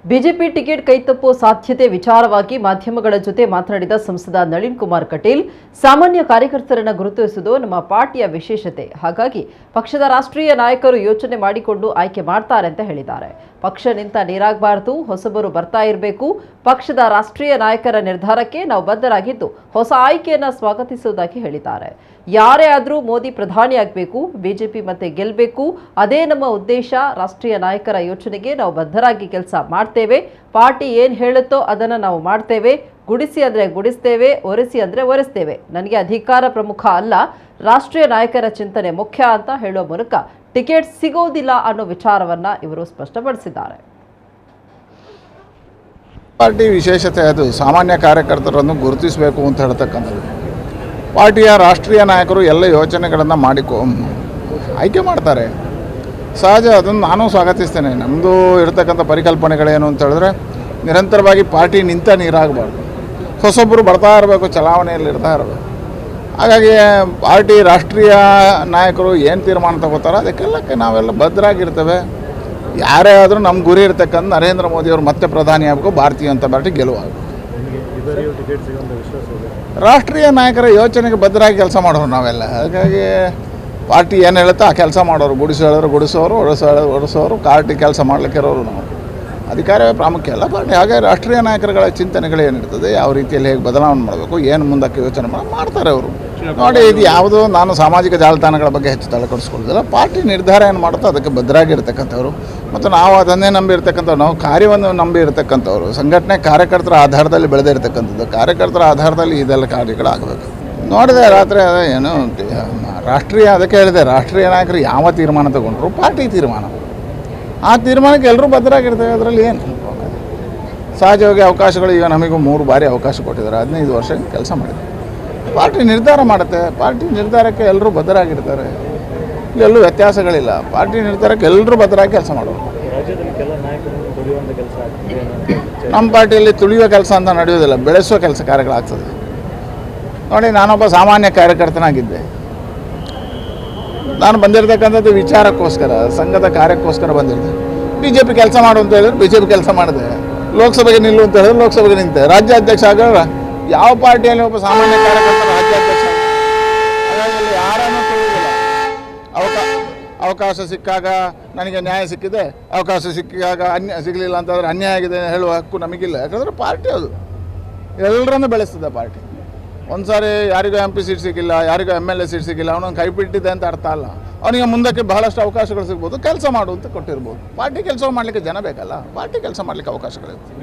BJP ticket ಕೈತಪ್ಪುವ ಸಾಧ್ಯತೆ ವಿಚಾರವಾಗಿ ಮಾಧ್ಯಮಗಳ ಜೊತೆ ಮಾತನಾಡಿದ ಸಂಸದ ನಳಿನ್ ಕುಮಾರ್ ಕಟೀಲ್, ಸಾಮಾನ್ಯ ಕಾರ್ಯಕರ್ತರನ್ನು ಗುರುತಿಸುವುದು ನಮ್ಮ ಪಾರ್ಟಿಯ ವಿಶೇಷತೆ. ಹಾಗಾಗಿ ಪಕ್ಷದ ರಾಷ್ಟ್ರೀಯ ನಾಯಕರು ಯೋಚನೆ ಮಾಡಿಕೊಂಡು ಆಯ್ಕೆ ಮಾಡ್ತಾರೆ ಅಂತ ಹೇಳಿದ್ದಾರೆ. ಪಕ್ಷ ನಿಂತ ನೀರಾಗಬಾರದು, ಹೊಸಬರು ಬರ್ತಾ ಇರಬೇಕು. ಪಕ್ಷದ ರಾಷ್ಟ್ರೀಯ ನಾಯಕರ ನಿರ್ಧಾರಕ್ಕೆ ನಾವು ಬದ್ಧರಾಗಿದ್ದು ಹೊಸ ಆಯ್ಕೆಯನ್ನು ಸ್ವಾಗತಿಸುವುದಾಗಿ ಹೇಳಿದ್ದಾರೆ. ಯಾರೇ ಆದರೂ ಮೋದಿ ಪ್ರಧಾನಿ ಆಗಬೇಕು, ಬಿಜೆಪಿ ಮತ್ತೆ ಗೆಲ್ಲಬೇಕು, ಅದೇ ನಮ್ಮ ಉದ್ದೇಶ. ರಾಷ್ಟ್ರೀಯ ನಾಯಕರ ಯೋಚನೆಗೆ ನಾವು ಬದ್ಧರಾಗಿ ಕೆಲಸ ಮಾಡ್ತೇವೆ. ಪಾರ್ಟಿ ಏನು ಹೇಳುತ್ತೋ ಅದನ್ನು ನಾವು ಮಾಡ್ತೇವೆ. ಗುಡಿಸಿ ಅಂದರೆ ಗುಡಿಸ್ತೇವೆ, ಒರೆಸಿ ಅಂದರೆ ಒರೆಸ್ತೇವೆ. ನನಗೆ ಅಧಿಕಾರ ಪ್ರಮುಖ ಅಲ್ಲ, ರಾಷ್ಟ್ರೀಯ ನಾಯಕರ ಚಿಂತನೆ ಮುಖ್ಯ ಅಂತ ಹೇಳುವ ಮೂಲಕ ಟಿಕೆಟ್ ಸಿಗೋದಿಲ್ಲ ಅನ್ನೋ ವಿಚಾರವನ್ನ ಇವರು ಸ್ಪಷ್ಟಪಡಿಸಿದ್ದಾರೆ. ಪಾರ್ಟಿ ವಿಶೇಷತೆ ಅದು ಸಾಮಾನ್ಯ ಕಾರ್ಯಕರ್ತರನ್ನು ಗುರುತಿಸಬೇಕು ಅಂತ ಹೇಳ್ತಕ್ಕಂಥದ್ದು. ಪಾರ್ಟಿಯ ರಾಷ್ಟ್ರೀಯ ನಾಯಕರು ಎಲ್ಲ ಯೋಚನೆಗಳನ್ನು ಆಯ್ಕೆ ಮಾಡ್ತಾರೆ. ಸಹಜ, ಅದನ್ನು ನಾನು ಸ್ವಾಗತಿಸ್ತೇನೆ. ನಮ್ಮದು ಇರತಕ್ಕಂಥ ಪರಿಕಲ್ಪನೆಗಳೇನು ಅಂತ ಹೇಳಿದ್ರೆ, ನಿರಂತರವಾಗಿ ಪಾರ್ಟಿ ನಿಂತ ನೀರಾಗಬಾರ್ದು, ಹೊಸೊಬ್ಬರು ಬರ್ತಾ ಇರಬೇಕು, ಚಲಾವಣೆಯಲ್ಲಿ ಇರ್ತಾ ಇರಬೇಕು. ಹಾಗಾಗಿ ಪಾರ್ಟಿ ರಾಷ್ಟ್ರೀಯ ನಾಯಕರು ಏನು ತೀರ್ಮಾನ ತಗೋತಾರೋ ಅದಕ್ಕೆಲ್ಲಕ್ಕೆ ನಾವೆಲ್ಲ ಬದ್ಧರಾಗಿರ್ತೇವೆ. ಯಾರೇ ಆದರೂ ನಮ್ಮ ಗುರಿ ಇರ್ತಕ್ಕಂಥ ನರೇಂದ್ರ ಮೋದಿಯವರು ಮತ್ತೆ ಪ್ರಧಾನಿ ಆಗಬೇಕು, ಭಾರತೀಯ ಜನತಾ ಪಾರ್ಟಿ ಗೆಲುವಾಗಬೇಕು. ರಾಷ್ಟ್ರೀಯ ನಾಯಕರ ಯೋಚನೆಗೆ ಬದ್ಧರಾಗಿ ಕೆಲಸ ಮಾಡೋರು ನಾವೆಲ್ಲ. ಹಾಗಾಗಿ ಪಾರ್ಟಿ ಏನು ಹೇಳುತ್ತೋ ಆ ಕೆಲಸ ಮಾಡೋರು. ಗುಡಿಸೋ ಹೇಳಿದ್ರು ಗುಡಿಸೋರು, ಒಡಿಸೋರು, ಪಾರ್ಟಿ ಕೆಲಸ ಮಾಡಲಿಕ್ಕೆ ಇರೋರು ನಾವು. ಅಧಿಕಾರವೇ ಪ್ರಾಮುಖ್ಯ ಅಲ್ಲ ಪಾರ್ಟಿ. ಹಾಗಾಗಿ ರಾಷ್ಟ್ರೀಯ ನಾಯಕರುಗಳ ಚಿಂತನೆಗಳು ಏನಿರ್ತದೆ, ಯಾವ ರೀತಿಯಲ್ಲಿ ಹೇಗೆ ಬದಲಾವಣೆ ಮಾಡಬೇಕು, ಏನು ಮುಂದಕ್ಕೆ ಯೋಚನೆ ಮಾಡ್ತಾರೆ ಅವರು. ನೋಡಿ, ಇದು ಯಾವುದೋ ನಾನು ಸಾಮಾಜಿಕ ಜಾಲತಾಣಗಳ ಬಗ್ಗೆ ಹೆಚ್ಚು ತಲೆಕೊಡಿಸ್ಕೊಳ್ಳೋದಿಲ್ಲ. ಪಾರ್ಟಿ ನಿರ್ಧಾರ ಏನು ಮಾಡುತ್ತೋ ಅದಕ್ಕೆ ಬದ್ಧರಾಗಿರ್ತಕ್ಕಂಥವ್ರು. ಮತ್ತು ನಾವು ಅದನ್ನೇ ನಂಬಿರ್ತಕ್ಕಂಥವ್ರು. ನಾವು ಕಾರ್ಯವನ್ನು ನಂಬಿ ಇರ್ತಕ್ಕಂಥವ್ರು. ಸಂಘಟನೆ ಕಾರ್ಯಕರ್ತರ ಆಧಾರದಲ್ಲಿ ಬೆಳೆದೇ ಇರತಕ್ಕಂಥದ್ದು. ಕಾರ್ಯಕರ್ತರ ಆಧಾರದಲ್ಲಿ ಇದೆಲ್ಲ ಕಾರ್ಯಗಳಾಗಬೇಕು. ನೋಡಿದೆ ರಾತ್ರಿ ಏನು ರಾಷ್ಟ್ರೀಯ, ಅದಕ್ಕೆ ಹೇಳಿದೆ, ರಾಷ್ಟ್ರೀಯ ನಾಯಕರು ಯಾವ ತೀರ್ಮಾನ ತಗೊಂಡ್ರು ಪಾರ್ಟಿ ತೀರ್ಮಾನ. ಆ ತೀರ್ಮಾನಕ್ಕೆ ಎಲ್ಲರೂ ಬದ್ಧರಾಗಿರ್ತೇವೆ. ಅದರಲ್ಲಿ ಏನು ಸಹಜವಾಗಿ ಅವಕಾಶಗಳು, ಈಗ ನಮಗೂ 3 ಬಾರಿ ಅವಕಾಶ ಕೊಟ್ಟಿದ್ದಾರೆ. 15 ವರ್ಷ ಕೆಲಸ ಮಾಡಿದ್ದಾರೆ. ಪಾರ್ಟಿ ನಿರ್ಧಾರ ಮಾಡುತ್ತೆ. ಪಾರ್ಟಿ ನಿರ್ಧಾರಕ್ಕೆ ಎಲ್ಲರೂ ಬದ್ಧರಾಗಿರ್ತಾರೆ. ಇಲ್ಲೆಲ್ಲೂ ವ್ಯತ್ಯಾಸಗಳಿಲ್ಲ. ಪಾರ್ಟಿ ನಿರ್ಧಾರಕ್ಕೆ ಎಲ್ಲರೂ ಬದ್ಧರಾಗಿ ಕೆಲಸ ಮಾಡೋರು. ನಮ್ಮ ಪಾರ್ಟಿಯಲ್ಲಿ ತುಳಿಯುವ ಕೆಲಸ ಅಂತ ನಡೆಯೋದಿಲ್ಲ, ಬೆಳೆಸುವ ಕೆಲಸ ಕಾರ್ಯಗಳಾಗ್ತದೆ. ನೋಡಿ, ನಾನೊಬ್ಬ ಸಾಮಾನ್ಯ ಕಾರ್ಯಕರ್ತನಾಗಿದ್ದೆ. ನಾನು ಬಂದಿರತಕ್ಕಂಥದ್ದು ವಿಚಾರಕ್ಕೋಸ್ಕರ, ಸಂಘದ ಕಾರ್ಯಕ್ಕೋಸ್ಕರ ಬಂದಿದ್ದೆ. BJP ಕೆಲಸ ಮಾಡು ಅಂತ ಹೇಳಿದ್ರೆ BJP ಕೆಲಸ ಮಾಡಿದೆ. ಲೋಕಸಭೆಗೆ ನಿಲ್ಲು ಅಂತ ಹೇಳಿದ್ರೆ ಲೋಕಸಭೆಗೆ ನಿಂತೆ. ರಾಜ್ಯಾಧ್ಯಕ್ಷ ಆಗೋಲ್ಲ. ಯಾವ ಪಾರ್ಟಿಯಲ್ಲಿ ಒಬ್ಬ ಸಾಮಾನ್ಯ ಕಾರ್ಯಕರ್ತರ ರಾಜ್ಯಾಧ್ಯಕ್ಷ, ಹಾಗಾಗಿ ಯಾರನ್ನೂ ತಿಳಿಯೋದಿಲ್ಲ. ಅವಕಾಶ ಸಿಕ್ಕಾಗ ನನಗೆ ನ್ಯಾಯ ಸಿಕ್ಕಿದೆ, ಅವಕಾಶ ಸಿಕ್ಕಾಗ ಸಿಗಲಿಲ್ಲ ಅಂತಂದರೆ ಅನ್ಯಾಯ ಆಗಿದೆ ಹೇಳುವ ಹಕ್ಕು ನಮಗಿಲ್ಲ. ಯಾಕಂದರೆ ಪಾರ್ಟಿ ಅದು ಎಲ್ಲರನ್ನೂ ಬೆಳೆಸ್ತದೆ. ಪಾರ್ಟಿ ಒಂದು ಸಾರಿ ಯಾರಿಗೂ MP ಸೀಟ್ ಸಿಕ್ಕಿಲ್ಲ, ಯಾರಿಗೂ MLA ಸೀಟ್ ಸಿಕ್ಕಿಲ್ಲ, ಅವನೊಂದು ಕೈ ಬಿಟ್ಟಿದೆ ಅಂತ ಅರ್ಥ ಅಲ್ಲ. ಅವನಿಗೆ ಮುಂದಕ್ಕೆ ಬಹಳಷ್ಟು ಅವಕಾಶಗಳು ಸಿಗ್ಬೋದು. ಕೆಲಸ ಮಾಡು ಅಂತ ಕೊಟ್ಟಿರ್ಬೋದು. ಪಾರ್ಟಿ ಕೆಲಸ ಮಾಡಲಿಕ್ಕೆ ಜನ ಬೇಕಲ್ಲ, ಪಾರ್ಟಿ ಕೆಲಸ ಮಾಡಲಿಕ್ಕೆ ಅವಕಾಶಗಳಿರ್ತದೆ.